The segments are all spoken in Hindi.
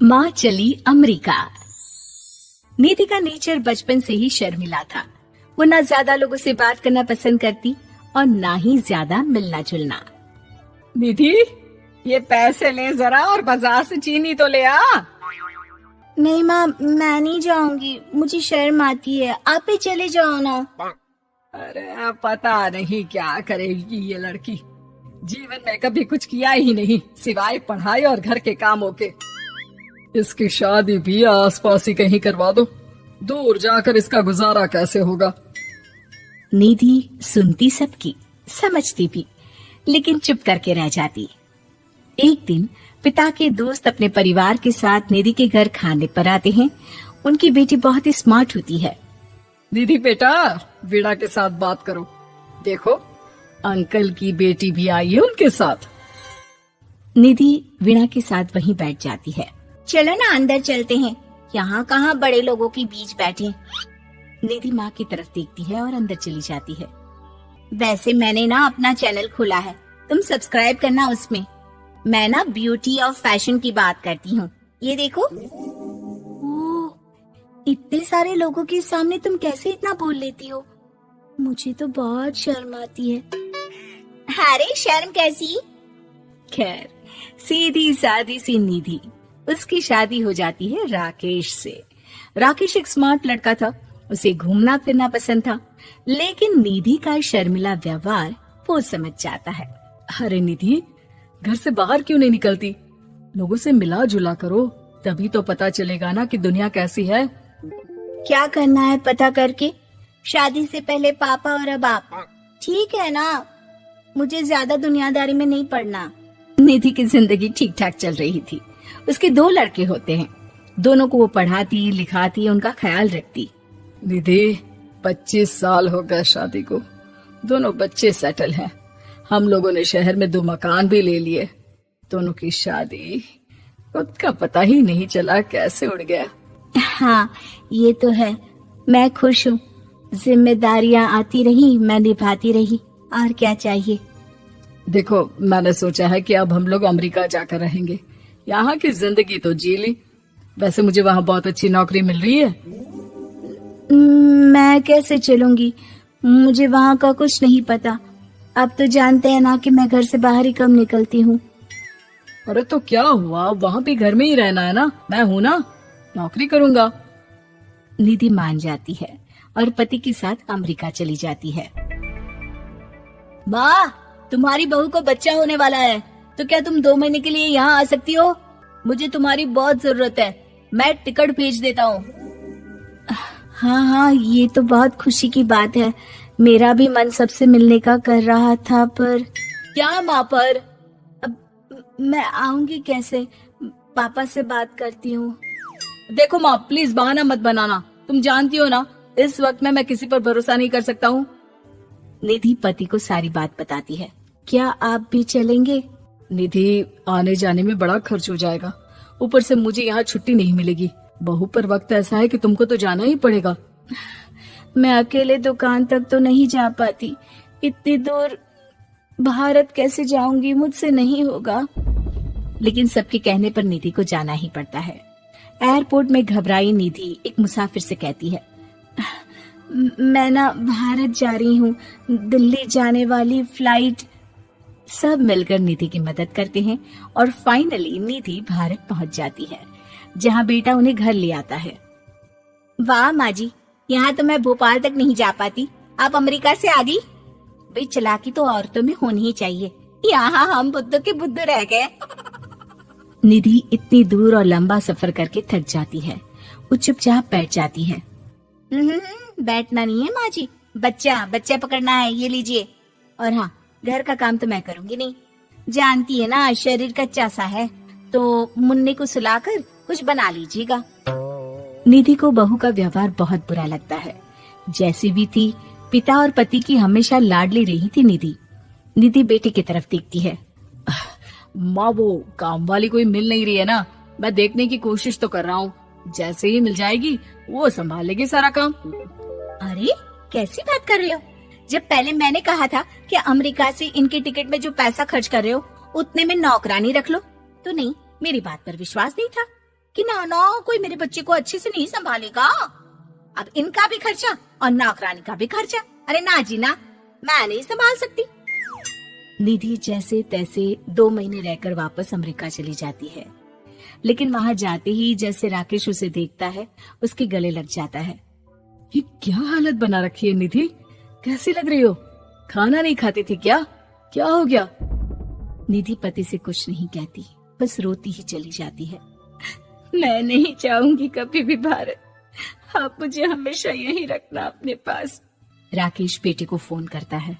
माँ चली अमेरिका। निधि का नेचर बचपन से ही शर्मिला था। वो ना ज्यादा लोगों से बात करना पसंद करती और ना ही ज्यादा मिलना जुलना। निधि, ये पैसे ले जरा और बाजार से चीनी तो ले आ। नहीं माँ, मैं नहीं जाऊंगी, मुझे शर्म आती है, आप ही चले जाओ ना। अरे पता नहीं क्या करेगी ये लड़की, जीवन में कभी कुछ किया ही नहीं सिवाय पढ़ाई और घर के कामों के। इसकी शादी भी आसपास ही कहीं करवा दो, दूर जाकर इसका गुजारा कैसे होगा। निधि सुनती सबकी, समझती भी, लेकिन चुप करके रह जाती। एक दिन पिता के दोस्त अपने परिवार के साथ निधि के घर खाने पर आते हैं। उनकी बेटी बहुत ही स्मार्ट होती है। निधि बेटा, वीणा के साथ बात करो, देखो अंकल की बेटी भी आई है उनके साथ। निधि वीणा के साथ वहीं बैठ जाती है। चलो ना अंदर चलते हैं, यहाँ कहाँ बड़े लोगों के बीच बैठे। निधि माँ की तरफ देखती है और अंदर चली जाती है। वैसे मैंने ना अपना चैनल खोला है, तुम सब्सक्राइब करना उसमें। मैं ना ब्यूटी और फैशन की बात करती हूँ, ये देखो। ओह, इतने सारे लोगों के सामने तुम कैसे इतना बोल लेती हो? मुझे तो बहुत शर्म आती है। अरे शर्म कैसी। खैर, सीधी सादी सी निधि, उसकी शादी हो जाती है राकेश से। राकेश एक स्मार्ट लड़का था, उसे घूमना फिरना पसंद था, लेकिन निधि का शर्मिला व्यवहार वो समझ जाता है। अरे निधि, घर से बाहर क्यों नहीं निकलती? लोगों से मिला जुला करो, तभी तो पता चलेगा ना कि दुनिया कैसी है। क्या करना है पता करके, शादी से पहले पापा और अब आप। ठीक है ना, मुझे ज्यादा दुनियादारी में नहीं पड़ना। निधि की जिंदगी ठीक ठाक चल रही थी। उसके 2 लड़के होते हैं, दोनों को वो पढ़ाती लिखाती, उनका ख्याल रखती। निधि, 25 साल हो गए शादी को, दोनों बच्चे सेटल हैं। हम लोगों ने शहर में 2 मकान भी ले लिए। दोनों की शादी खुद का पता ही नहीं चला कैसे उड़ गया। हाँ ये तो है, मैं खुश हूँ। जिम्मेदारियाँ आती रही, मैं निभाती रही, और क्या चाहिए। देखो, मैंने सोचा है कि अब हम लोग अमेरिका जाकर रहेंगे। यहाँ की जिंदगी तो जी ली, वैसे मुझे वहाँ बहुत अच्छी नौकरी मिल रही है। मैं कैसे चलूंगी, मुझे वहाँ का कुछ नहीं पता। आप तो जानते हैं ना कि मैं घर से बाहर ही कम निकलती हूँ। अरे तो क्या हुआ, वहाँ भी घर में ही रहना है ना, मैं हूँ ना, नौकरी करूँगा। निधि मान जाती है और पति के साथ अमेरिका चली जाती है। माँ, तुम्हारी बहू को बच्चा होने वाला है, तो क्या तुम 2 महीने के लिए यहाँ आ सकती हो? मुझे तुम्हारी बहुत जरूरत है, मैं टिकट भेज देता हूँ। हाँ हाँ, ये तो बहुत खुशी की बात है। मेरा भी मन सबसे मिलने का कर रहा था, पर क्या माँ पर? अब मैं आऊंगी कैसे? पापा से बात करती हूँ। देखो माँ, प्लीज बहाना मत बनाना, तुम जानती हो ना इस वक्त में मैं किसी पर भरोसा नहीं कर सकता हूँ। निधि पति को सारी बात बताती है। क्या आप भी चलेंगे? निधि, आने जाने में बड़ा खर्च हो जाएगा, ऊपर से मुझे यहाँ छुट्टी नहीं मिलेगी। बहू पर वक्त ऐसा है कि तुमको तो जाना ही पड़ेगा। मैं अकेले दुकान तक तो नहीं जा पाती, इतनी दूर भारत कैसे जाऊंगी, मुझसे नहीं होगा। लेकिन सबके कहने पर निधि को जाना ही पड़ता है। एयरपोर्ट में घबराई निधि एक मुसाफिर से कहती है, मैं ना भारत जा रही हूँ, दिल्ली जाने वाली फ्लाइट। सब मिलकर निधि की मदद करते हैं और फाइनली निधि भारत पहुंच जाती है, जहां बेटा उन्हें घर ले आता है। वाह माँ जी, यहाँ तो मैं भोपाल तक नहीं जा पाती, आप अमेरिका से आ गई। भाई चालाकी तो औरतों में होनी ही चाहिए, यहाँ हम बुद्धू के बुद्धू रह गए। निधि इतनी दूर और लंबा सफर करके थक जाती है, वो चुपचाप बैठ जाती है। बैठना नहीं है माँ जी, बच्चा पकड़ना है, ये लीजिए। और हाँ, घर का काम तो मैं करूंगी नहीं, जानती है ना शरीर कच्चा सा है, तो मुन्ने को सुलाकर कुछ बना लीजिएगा। निधि को बहू का व्यवहार बहुत बुरा लगता है। जैसी भी थी, पिता और पति की हमेशा लाडली रही थी निधि। निधि बेटे की तरफ देखती है। माँ, वो काम वाली कोई मिल नहीं रही है ना, मैं देखने की कोशिश तो कर रहा हूँ, जैसे ही मिल जाएगी वो संभाल लेगी सारा काम। अरे कैसी बात कर रहे हो, जब पहले मैंने कहा था कि अमेरिका से इनके टिकट में जो पैसा खर्च कर रहे हो उतने में नौकरानी रख लो, तो नहीं, मेरी बात पर विश्वास नहीं था। कि ना ना कोई मेरे बच्चे को अच्छे से नहीं संभालेगा। अब इनका भी खर्चा और नौकरानी का भी खर्चा। अरे ना जी ना, मैं नहीं संभाल सकती। निधि जैसे तैसे 2 महीने रहकर वापस अमेरिका चली जाती है, लेकिन वहां जाते ही जैसे राकेश उसे देखता है उसके गले लग जाता है। ये क्या हालत बना रखी है निधि, कैसी लग रही हो? खाना नहीं खाती थी क्या? क्या हो गया? निधि पति से कुछ नहीं कहती, बस रोती ही चली जाती है। मैं नहीं चाहूंगी कभी भी भारत, आप मुझे हमेशा यहीं रखना अपने पास। राकेश बेटे को फोन करता है।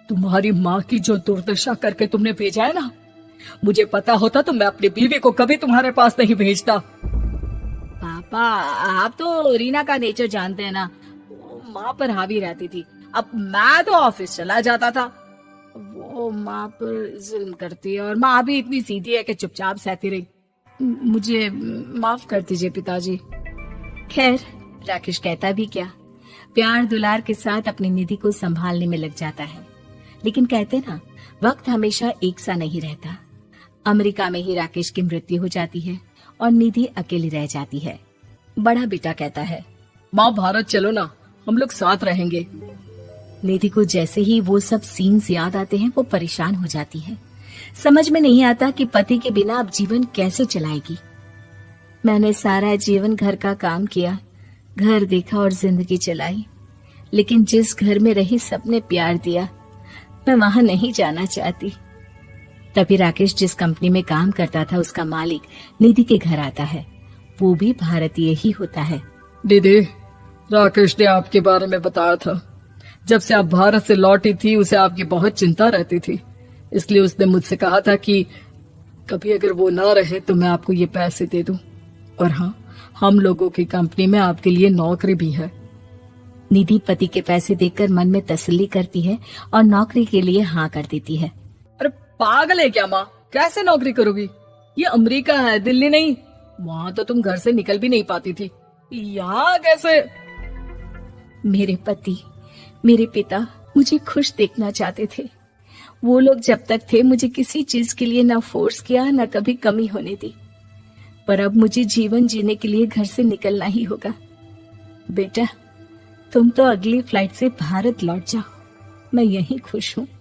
तुम्हारी माँ की जो दुर्दशा करके तुमने भेजा है ना, मुझे पता होता तो मैं अपनी बीवी को कभी तुम्हारे पास नहीं भेजता। पापा, आप तो रीना का नेचर जानते हैं ना, वो माँ पर हावी रहती थी। अब मैं तो ऑफिस चला जाता था, वो माँ पर जुल्म करती है और माँ भी इतनी सीधी है कि चुपचाप सहती रही। मुझे माफ कर दीजिए पिताजी। खैर, राकेश कहता भी क्या, प्यार दुलार के साथ अपनी निधि को संभालने में लग जाता है। लेकिन कहते ना, वक्त हमेशा एक सा नहीं रहता। अमेरिका में ही राकेश की मृत्यु हो जाती है और निधि अकेली रह जाती है। बड़ा बेटा कहता है, माँ भारत चलो ना, हम लोग साथ रहेंगे। निधि को जैसे ही वो सब सीन्स याद आते हैं वो परेशान हो जाती है। समझ में नहीं आता कि पति के बिना अब जीवन कैसे चलाएगी। मैंने सारा जीवन घर का काम किया, घर देखा और जिंदगी चलाई, लेकिन जिस घर में रही सबने प्यार दिया, मैं वहां नहीं जाना चाहती। तभी राकेश जिस कंपनी में काम करता था उसका मालिक निधि के घर आता है। वो भी भारतीय ही होता है। दीदी, राकेश ने आपके बारे में बताया था। जब से आप भारत से लौटी थी उसे आपकी बहुत चिंता रहती थी, इसलिए उसने मुझसे कहा था कि कभी अगर वो ना रहे तो मैं आपको ये पैसे दे दूं। और हाँ, हम लोगों की कंपनी में आपके लिए नौकरी भी है। निधि पति के पैसे देखकर मन में तसल्ली करती है और नौकरी के लिए हाँ कर देती है। अरे पागल है क्या माँ, कैसे नौकरी करोगी? ये अमेरिका है, दिल्ली नहीं। वहाँ तो तुम घर से निकल भी नहीं पाती थी, यहाँ कैसे? मेरे पति, मेरे पिता मुझे खुश देखना चाहते थे। वो लोग जब तक थे मुझे किसी चीज के लिए ना फोर्स किया, ना कभी कमी होने दी। पर अब मुझे जीवन जीने के लिए घर से निकलना ही होगा। बेटा, तुम तो अगली फ्लाइट से भारत लौट जाओ, मैं यहीं खुश हूँ।